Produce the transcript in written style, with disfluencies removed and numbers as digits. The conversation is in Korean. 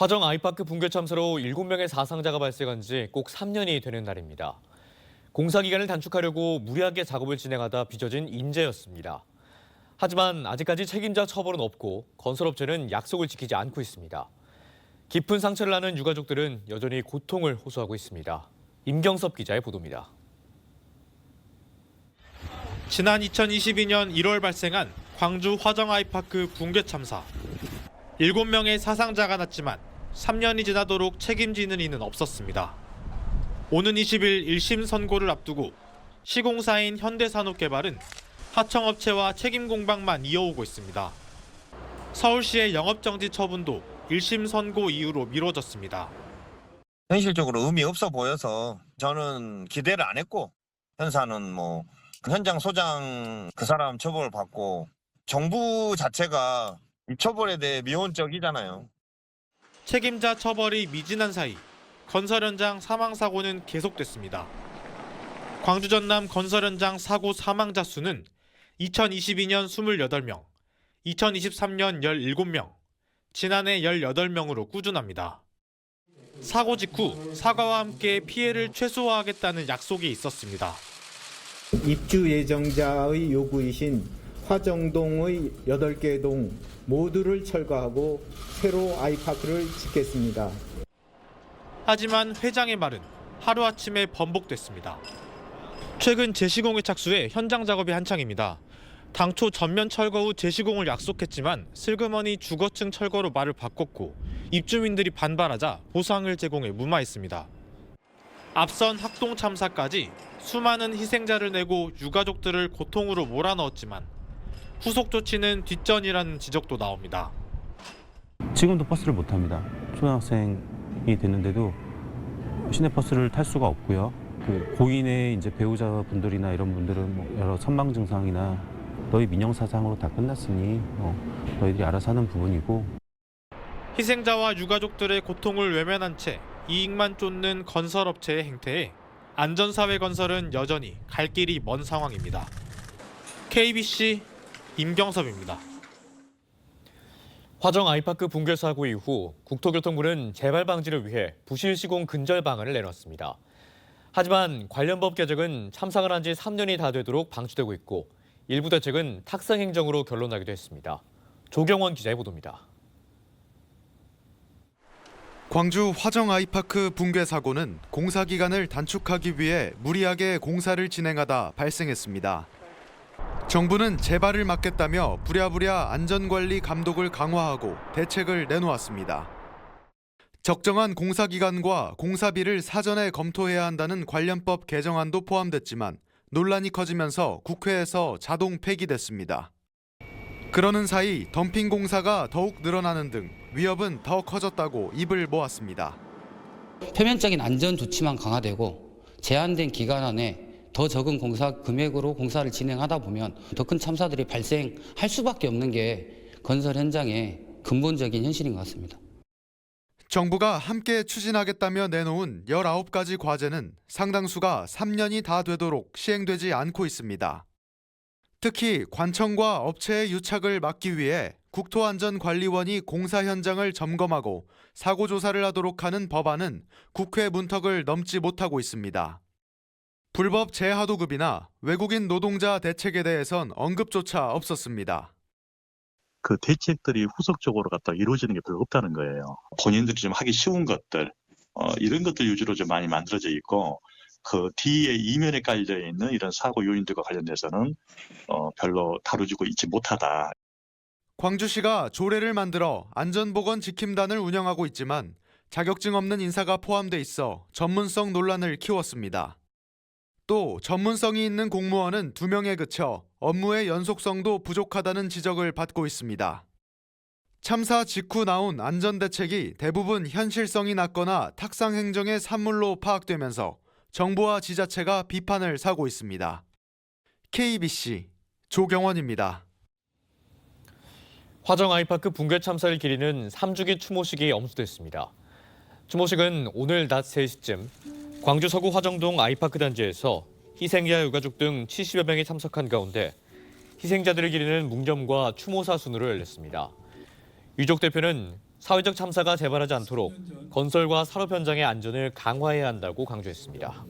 화정 아이파크 붕괴 참사로 7명의 사상자가 발생한 지 꼭 3년이 되는 날입니다. 공사 기간을 단축하려고 무리하게 작업을 진행하다 빚어진 인재였습니다. 하지만 아직까지 책임자 처벌은 없고 건설업체는 약속을 지키지 않고 있습니다. 깊은 상처를 나는 유가족들은 여전히 고통을 호소하고 있습니다. 임경섭 기자의 보도입니다. 지난 2022년 1월 발생한 광주 화정 아이파크 붕괴 참사. 7명의 사상자가 났지만 3년이 지나도록 책임지는 이는 없었습니다. 오는 20일 1심 선고를 앞두고 시공사인 현대산업개발은 하청업체와 책임 공방만 이어오고 있습니다. 서울시의 영업정지 처분도 1심 선고 이후로 미뤄졌습니다. 현실적으로 의미 없어 보여서 저는 기대를 안 했고, 현사는 현장 소장 그 사람 처벌을 받고, 정부 자체가 이 처벌에 대해 미온적이잖아요. 책임자 처벌이 미진한 사이 건설 현장 사망 사고는 계속됐습니다. 광주 전남 건설 현장 사고 사망자 수는 2022년 28명, 2023년 17명, 지난해 18명으로 꾸준합니다. 사고 직후 사과와 함께 피해를 최소화하겠다는 약속이 있었습니다. 입주 예정자의 요구이신 화정동의 8개 동 모두를 철거하고 새로 아이파크를 짓겠습니다. 하지만 회장의 말은 하루아침에 번복됐습니다. 최근 재시공에 착수해 현장 작업이 한창입니다. 당초 전면 철거 후 재시공을 약속했지만 슬그머니 주거층 철거로 말을 바꿨고 입주민들이 반발하자 보상을 제공해 무마했습니다. 앞선 학동 참사까지 수많은 희생자를 내고 유가족들을 고통으로 몰아넣었지만 후속 조치는 뒷전이라는 지적도 나옵니다. 지금도 버스를 못 탑니다. 초등학생이 됐는데도 시내버스를 탈 수가 없고요. 고인의 이제 배우자분들이나 이런 분들은 여러 선망 증상이나 너희 민영사상으로 다 끝났으니 너희들이 알아서 하는 부분이고. 희생자와 유가족들의 고통을 외면한 채 이익만 쫓는 건설업체의 행태에 안전사회 건설은 여전히 갈 길이 먼 상황입니다. KBC 임경섭입니다. 화정 아이파크 붕괴 사고 이후 국토교통부는 재발 방지를 위해 부실 시공 근절 방안을 내놨습니다. 하지만 관련 법 개정은 참사가 난 지 3년이 다 되도록 방치되고 있고 일부 대책은 탁상 행정으로 결론나기도 했습니다. 조경원 기자의 보도입니다. 광주 화정 아이파크 붕괴 사고는 공사 기간을 단축하기 위해 무리하게 공사를 진행하다 발생했습니다. 정부는 재발을 막겠다며 부랴부랴 안전관리 감독을 강화하고 대책을 내놓았습니다. 적정한 공사 기간과 공사비를 사전에 검토해야 한다는 관련법 개정안도 포함됐지만 논란이 커지면서 국회에서 자동 폐기됐습니다. 그러는 사이 덤핑 공사가 더욱 늘어나는 등 위협은 더 커졌다고 입을 모았습니다. 표면적인 안전 조치만 강화되고 제한된 기간 안에 더 적은 공사 금액으로 공사를 진행하다 보면 더 큰 참사들이 발생할 수밖에 없는 게 건설 현장의 근본적인 현실인 것 같습니다. 정부가 함께 추진하겠다며 내놓은 19가지 과제는 상당수가 3년이 다 되도록 시행되지 않고 있습니다. 특히 관청과 업체의 유착을 막기 위해 국토안전관리원이 공사 현장을 점검하고 사고 조사를 하도록 하는 법안은 국회 문턱을 넘지 못하고 있습니다. 불법 재하도급이나 외국인 노동자 대책에 대해선 언급조차 없었습니다. 그 대책들이 후속적으로 갖다 이루어지는 게 별로 없다는 거예요. 본인들이 좀 하기 쉬운 것들, 이런 것들 위주로 좀 많이 만들어져 있고, 그 뒤에 이면에 깔려 있는 이런 사고 요인들과 관련돼서는 별로 다루지고 있지 못하다. 광주시가 조례를 만들어 안전보건 지킴단을 운영하고 있지만 자격증 없는 인사가 포함돼 있어 전문성 논란을 키웠습니다. 또 전문성이 있는 공무원은 2명에 그쳐 업무의 연속성도 부족하다는 지적을 받고 있습니다. 참사 직후 나온 안전대책이 대부분 현실성이 낮거나 탁상 행정의 산물로 파악되면서 정부와 지자체가 비판을 사고 있습니다. KBC 조경원입니다. 화정 아이파크 붕괴 참사를 기리는 3주기 추모식이 엄수됐습니다. 추모식은 오늘 낮 3시쯤 광주 서구 화정동 아이파크 단지에서 희생자 유가족 등 70여 명이 참석한 가운데 희생자들을 기리는 묵념과 추모사 순으로 열렸습니다. 유족 대표는 사회적 참사가 재발하지 않도록 건설과 산업 현장의 안전을 강화해야 한다고 강조했습니다.